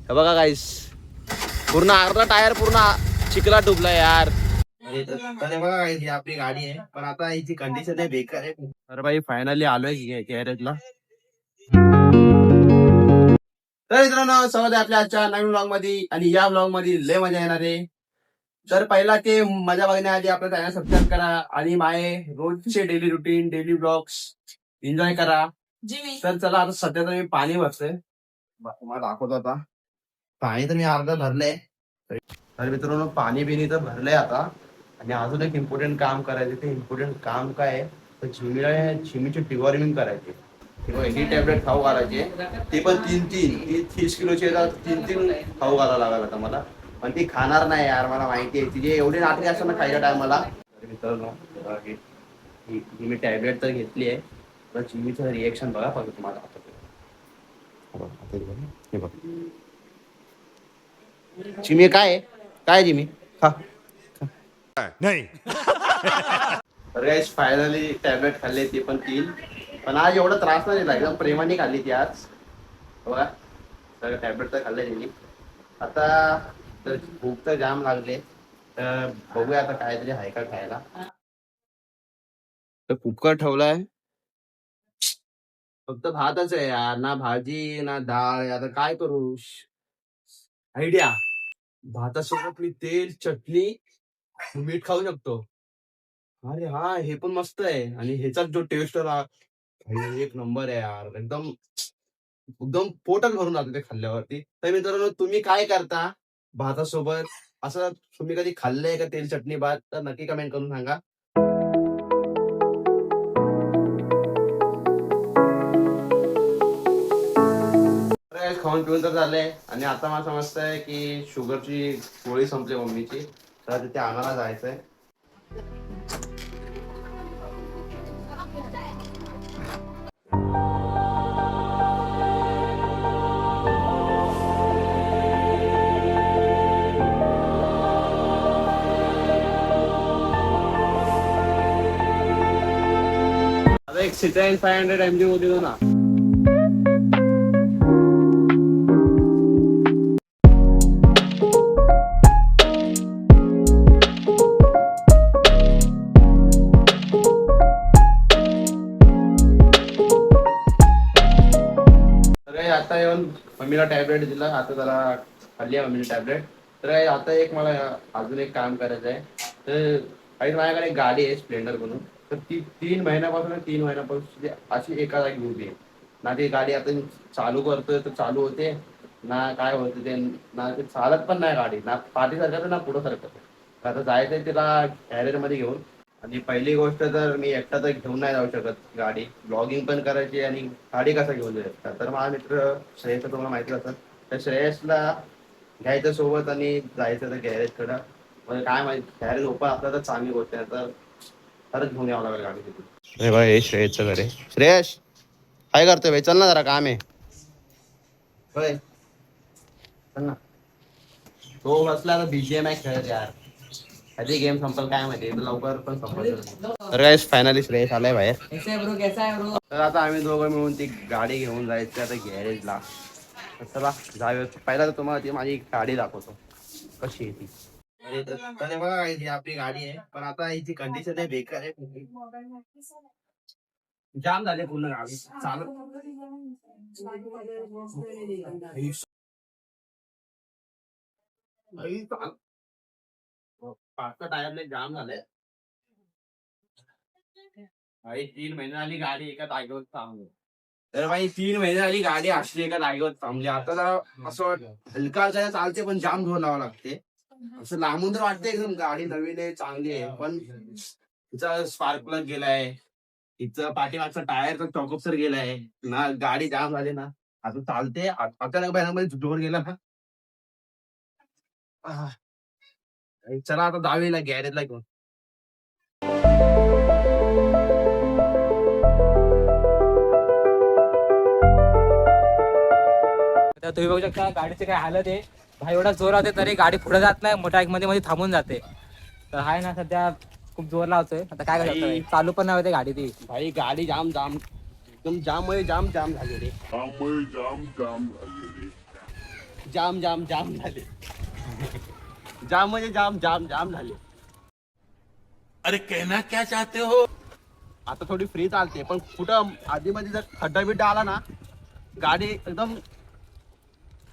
हे बघा गाईस, पूर्ण अर्धा टायर पूर्ण चिखलात डुबला यार. तर बघा ही आपली गाडी आहे, पण आता हिची कंडिशन आहे बेकार आहे. तर भाई फायनली आलोय गॅरेजला. तर मित्रांनो, स्वागत आहे आपल्या आजच्या नवीन ब्लॉग मध्ये. आणि या ब्लॉग मध्ये लय मजा येणार आहे. तर पहिला ते मजा बघण्याआधी आपलं चॅनल सबस्क्राईब करा आणि माझे रोजचे daily routine, daily blogs enjoy करा. तर चला, आता सध्या तर मी पाणी भरतोय, तुम्हाला दाखवतो. आता पाणी तर मी अर्धा भरलंय. तर मित्रांनो, पाणी बिनी तर भरलंय आता. आणि अजून एक इम्पॉर्टंट काम करायचं. ते इम्पॉर्टंट काम काय आहे, तर झिमीची डिवॉर्मिंग करायची. ही टॅबलेट खाऊ घालायची, ते पण तीन 30 किलोची येतात. तीन खाऊ घालावं लागला आता मला. पण ती खाणार नाही यार, मला माहिती आहे तिची एवढी नाटकी असतं ना खायच्या टायमाला. तर मित्रांनो, ही मी टॅबलेट तर घेतली आहे, तर चिमीचं रिएक्शन बघा फक्त तुम्हाला. हे बघ चिमी, काय चिमी खा. नाही. अरे फायनली टॅबलेट खाल्ली, ती पण 3. पण आज एवढा त्रास नाही दिला, एकदम प्रेमाने खाल्ली ती आज. बघा, सगळं टॅबलेट तर खाल्ले त्यांनी. आता तर भूक तर जाम लागले, तर बघूया आता काहीतरी आहे का खायला. तर कुकर ठेवलाय, फक्त भातच आहे यार, ना भाजी ना डाळ. आता काय करू, आयडिया. भातासोबत मी तेल, चटणी, मीठ खाऊ शकतो. अरे हा, हे पण मस्त आहे. आणि ह्याचा जो टेस्ट एक नंबर आहे यार, एकदम एकदम पोटच भरून जाते ते खाल्ल्यावरती. तर मित्रांनो, तुम्ही काय करता भातासोबत? असं तुम्ही कधी खाल्लंय का तेल चटणी भात? तर नक्की कमेंट करून सांगा. खाऊन पिऊन तर झालंय, आणि आता मला समजतंय की शुगरची गोळी संपली मम्मीची, तर तिथे आणायला जायचंय. आता एक Citroen 500 MG मध्ये दो ना. आता येऊन मम्मीला टॅबलेट दिला, आता त्याला खाल्ली आहे मम्मीने टॅबलेट. तर आता एक मला अजून एक काम करायचं आहे. तर माझ्याकडे एक गाडी आहे स्प्लेंडर म्हणून, तर ती 3 महिन्यापासून अशी एका जागी उभी आहे. ना ती गाडी आता चालू करतोय तर चालू होते, ना काय होते ते, ना ते चालत पण नाही गाडी, ना पाठी सरकत ना पुढं सरकत. आता जायचंय तिला कॅरियर मध्ये घेऊन. आणि पहिली गोष्ट, तर मी एकटा तर घेऊन नाही जाऊ शकत गाडी, ब्लॉगिंग पण करायची आणि गाडी कसं घेऊन जाऊ शकता. तर माझा मित्र श्रेयस तुम्हाला माहिती असेल, तर श्रेयसला घ्यायचं सोबत आणि जायचं तर गॅरेजकडं. म्हणजे काय माहिती, गॅरेज ओपन आपल्याला तर चांगली गोष्ट आहे, तर खरंच घेऊन यावं लागेल गाडी तिथून. अरे बघा, हे श्रेयसचं घर आहे. श्रेयस काय करतोय भाई? चल ना जरा, काम आहे. होय, चल ना. तो बसला आता BGMI खेळत यार. कधी गेम संपल काय माहिती, लवकर पण संपल. तर काय फायनली श्रेयस आलाय बाहेर. तर आता आम्ही दोघं मिळून ती गाडी घेऊन जायचं आता गॅरेजला. चला जाऊया. पहिला तर तुम्हाला ती माझी गाडी दाखवतो कशी आहे ती. अरे बघा, ही आपली गाडी आहे, पण आता हिची कंडिशन आहे बेकार आहे. जाम झाले पूर्ण गाडी पाचचा टायरने जाम झाले. 3 महिने आली गाडी एका जागेवर थांबली. तर भाई 3 महिने आली गाडी असली एका जागेवर थांबली. आता जरा असं हलका चालते, पण जाम धुवून लावावं लागते. असं लांबून तर वाटते एकदम गाडी नवीन आहे, चांगली आहे, पण तिचा स्पार्क प्लग गेलाय, तिचं पाठीमागचा टायर तर चॉकअपसर गेलाय ना. गाडी जाम झाली ना, आता चालते. अचानक बाहेरमध्ये जोर गेला ना. चला आता जाऊया गॅरेजला घेऊन. तुम्ही बघू शकता गाडीचे काय हालत आहे भाई. एवढा जोर होते तरी गाडी पुढे जात नाही, मोठ्या मध्ये मध्ये थांबून जाते. तर हाय ना, सध्या खूप जोर लावतोय. आता काय करायचं, चालू पण नाही होते गाडी ती. भाई गाडी जाम एकदम जाम झाली रे. जाम जाम जाम झाले. जाम म्हणजे जाम जाम जाम झाले. अरे कहना क्या चाहते हो? आता थोडी फ्री चालते पण कुठं आधी मध्ये जर खड्डा बिड्डा आला ना गाडी एकदम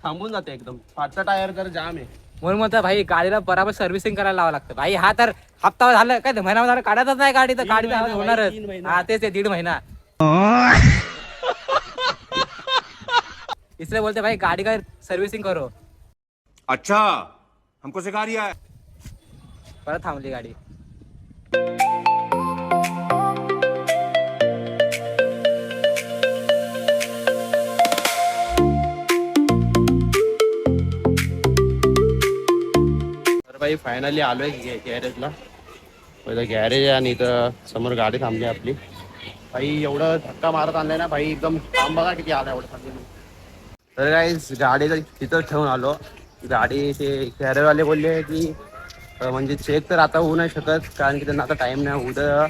थांबून जाते एकदम. पाचचा टायर जर जाम आहे. म्हणून म्हणतात भाई गाडीला बराबर सर्व्हिसिंग करायला लावावं लागतं भाई. हा तर हप्ता झालं काय महिना झाला काढायचाच नाही गाडी तर गाडी महिना, होणारच. 3 महिना. हा तेच आहे 1.5 महिना. इसलिए बोलते भाई गाडी का सर्व्हिसिंग करो. अच्छा हमको सिखा रिया है. परत थांबली गाडी. तर भाई फायनली आलोय गॅरेजला. पहिलं गॅरेज आहे आणि इथं समोर गाडी थांबली आपली. भाई एवढं धक्का मारत आणलाय ना भाई एकदम काम बघा किती आला एवढं थांबली. तर काही गाडी तिथं ठेवून आलो. गाडी ते गॅरेजवाले बोलले की म्हणजे चेक तर आता होऊ नाही शकत कारण की त्यांना आता टाइम नाही. उद्या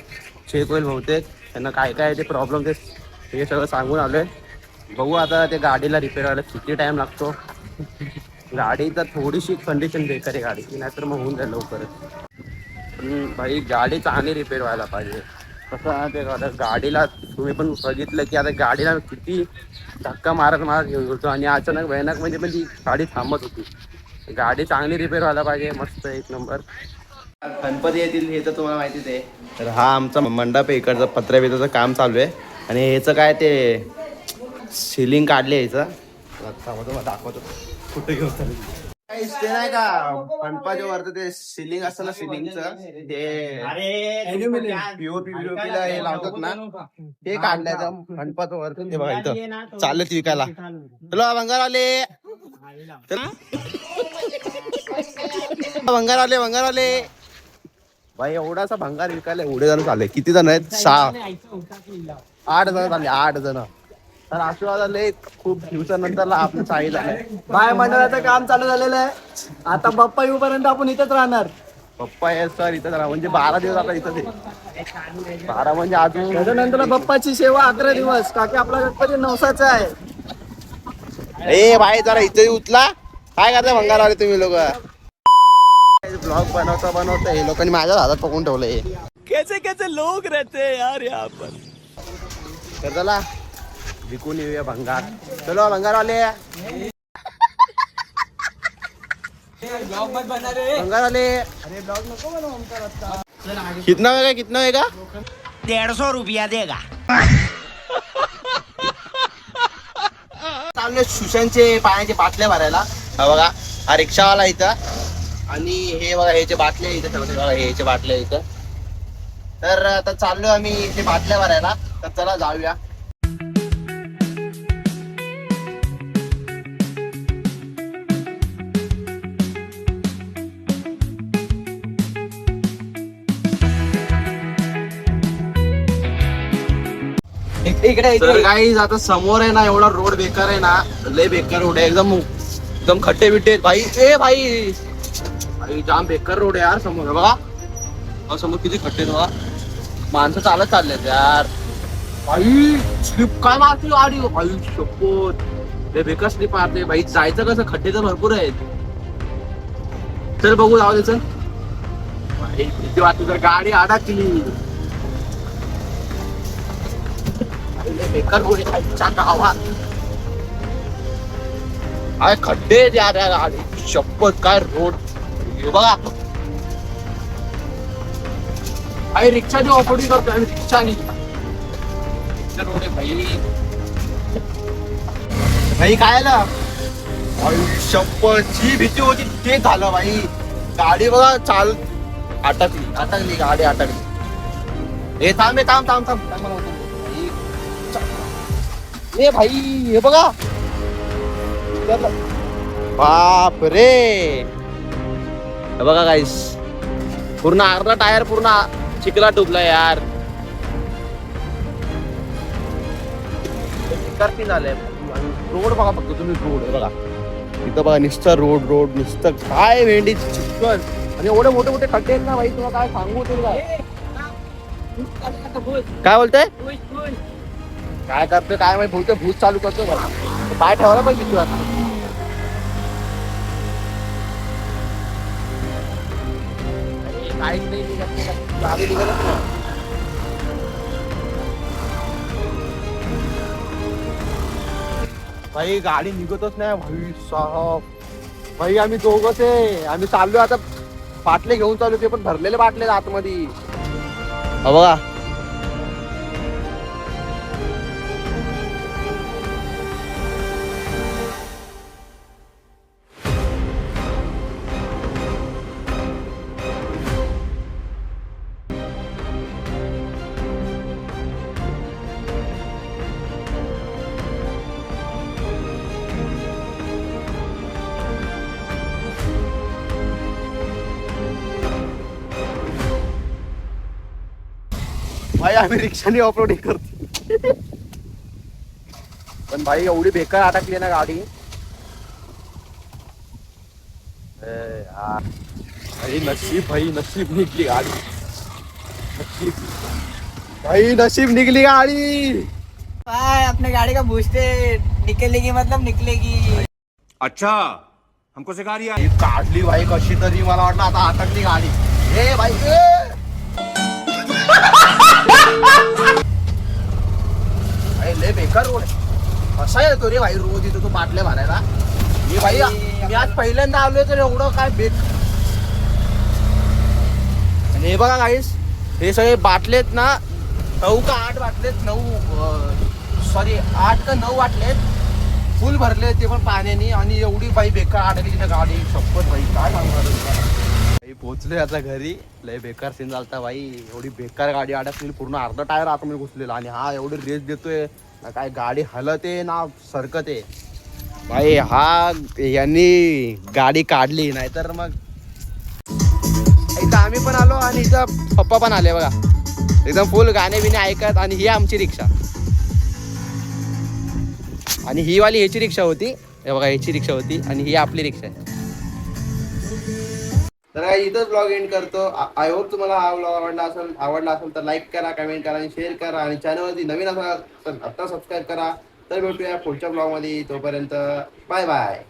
चेक होईल बहुतेक. त्यांना काय काय ते प्रॉब्लेम ते सगळं सांगून आलोय. बघू आता ते गाडीला रिपेअर व्हायला किती टाइम लागतो. गाडी तर थोडीशी कंडिशन बेकार आहे गाडीची नाहीतर मग होऊन जाईल लवकरच. पण भाई गाडी चांगली रिपेअर व्हायला पाहिजे. कसं आहे ते गाडीला तुम्ही पण बघितलं की आता गाडीला किती धक्का मारत घेऊन होतो आणि अचानक भयानक म्हणजे पण ती गाडी थांबत होती. गाडी चांगली रिपेअर व्हायला पाहिजे. मस्त एक नंबर. गणपती येतील हे तर तुम्हाला माहितीच आहे. तर हा आमचा मंडप आहे. इकडचं पत्र्या बित्राचं काम चालू आहे आणि ह्याचं काय ते सिलिंग काढले ह्याचं दाखवतो कुठे घेऊन ते नाही का गणपाच्या वरती ते सिलिंग असतं ना सिलिंगचं ते पीओपीला हे लावतात ना ते काढलंय गणपत वरती. ते बघा इथं चालत विकायला. चलो भंगार आले भंगार आले भंगार आले भाई. एवढासा भंगार विकायला एवढे जण चालले. किती जण आहेत? 8 जण चालले. 8 जण. तर आशीर्वाद आले खूप दिवसानंतर आपलं साई झालंय. बाय मंडळाचं काम चालू झालेलं आहे. आता बाप्पा येऊपर्यंत आपण इथेच राहणार. पप्पा आहे सर इथं जरा म्हणजे 12 दिवस आता इथं ते 12 म्हणजे अजून त्याच्यानंतर बाप्पाची सेवा 11 दिवस. काकी आपला गणपती नवसाचा आहे. ए भाई जरा इथे उचला. काय करता भंगार आले तुम्ही लोक? ब्लॉग बनवता हे लोकांनी माझ्या हातात पकडून ठेवलंय. कैसे कैसे लोग रहते हैं यार यहाँ पर. तर चला विकून येऊया भंगार. चलो भंगार आले भंगार आले. कितना होगा 150 रुपया देगा. चालले सुशांतचे पाण्याचे बाटल्या भरायला. हा बघा हा रिक्षावाला इथं आणि हे बघा ह्याचे बाटल्या इथं ठेवते बघा ह्याचे बाटल्या इथं. तर आता चाललोय आम्ही इथे बाटल्या भरायला. तर चला जाऊया. तर गाईज आता समोर आहे ना एवढा रोड बेकार आहे ना. लय बेकार रोड आहे एकदम एकदम खड्डे बिड्डे भाई. ए भाई भाई जाम बेकार रोड आहे यार. समोर बघा समोर किती खड्डे बघा. माणसं चालत चाललेत यार. भाई स्लिप काय मारते गाडी भाई. शपथ लय बेकार स्लिप मारते भाई. जायचं कसं खड्डे तर भरपूर आहेत. चल बघू जाऊ दे चल. भाई किती वाटत तर गाडी अडकली. बेकार रोड आहे गावात. काय खड्डे द्या गाडी. शपथ काय रोड. हे बघा भाई रिक्षाची ऑफरिंग करतोय आम्ही. रिक्षानी रोड आहे भाई. भाई काय आलं भाई. शपथची भीती होती ते झालं भाई. गाडी बघा चाल अटकली गाडी अटकली. हे थांब थांब थांब थांब. ए भाई हे बघा बाप रे. हे बघा गाईस पूर्ण अर्धा टायर पूर्ण चिखलात डुबला यार. करती झालंय. रोड बघा फक्त तुम्ही. रोड बघा इथं बघा नुसतं रोड नुसतं काय भेंडी चिखल आणि एवढे मोठे मोठे खड्डे आहेत ना भाई. तुला काय सांगू तुला. काय बोलतोय काय करतोय काय माहिती. भूत चालू करतो बघा. पाय ठेवायला पाहिजे तू आता. काहीच नाही निघत नाही, गाडी निघतच नाही. भाई गाडी निघतच नाही भाई साहब. भाई आम्ही दोघंच आहे, आम्ही चाललोय आता बाटले घेऊन चालू, ते पण भरलेले बाटले आतमध्ये. हो बघा भाई आम्ही रिक्षाने ऑफरोडिंग करतो. पण भाई एवढी बेकार अटकली ना गाडी. भाई नशीब, भाई नशीब निघली गाडी. नशीब भाई, नशीब निघली गाडी. काय अपने गाड़ी का बूस्टर निकलेगी मतलब निकलेगी. अच्छा हमको सिखा रिया ही काढली भाई कशी तरी, मला वाटलं आता अटकली गाडी. ए भाई भाई लय बेकार रोड आहे. असा येतो रे भाई रोज इथं तो बाटल्या भरायला. हे भाई मी आज पहिल्यांदा आलोय तर एवढं काय आणि हे बघा गाईस, हे सगळे बाटलेत ना 9 का 8 बाटलेत, 8 का 9 बाटलेत फुल भरले, ते पण पाण्याने. आणि एवढी बाई बेकार अडकली तिथे गाडी. शपथ भाई काय सांगणार. पोहोचलोय आता घरी. लय बेकार सीन झालता भाई. एवढी बेकार गाडी अडकली, पूर्ण अर्धा टायर आतमध्ये घुसलेला. आणि हा एवढी रेस देतोय ना, काय गाडी हलते ना सरकते भाई. हा यांनी गाडी काढली, नाहीतर मग इथं आम्ही पण आलो आणि इथं पप्पा पण आले बघा, एकदम फुल गाणे बिणे ऐकत. आणि ही आमची रिक्षा, आणि ही वाली ह्याची रिक्षा होती. हे बघा ह्याची रिक्षा होती, आणि ही आपली रिक्षा आहे. तर इथंच ब्लॉग एंड करतो. आय होप तुम्हाला हा ब्लॉग आवडला असेल तर लाईक करा, कमेंट करा आणि शेअर करा. आणि चॅनलवरती नवीन असाल तर आत्ता सबस्क्राईब करा. तर भेटूया पुढच्या ब्लॉगमध्ये. तोपर्यंत बाय बाय.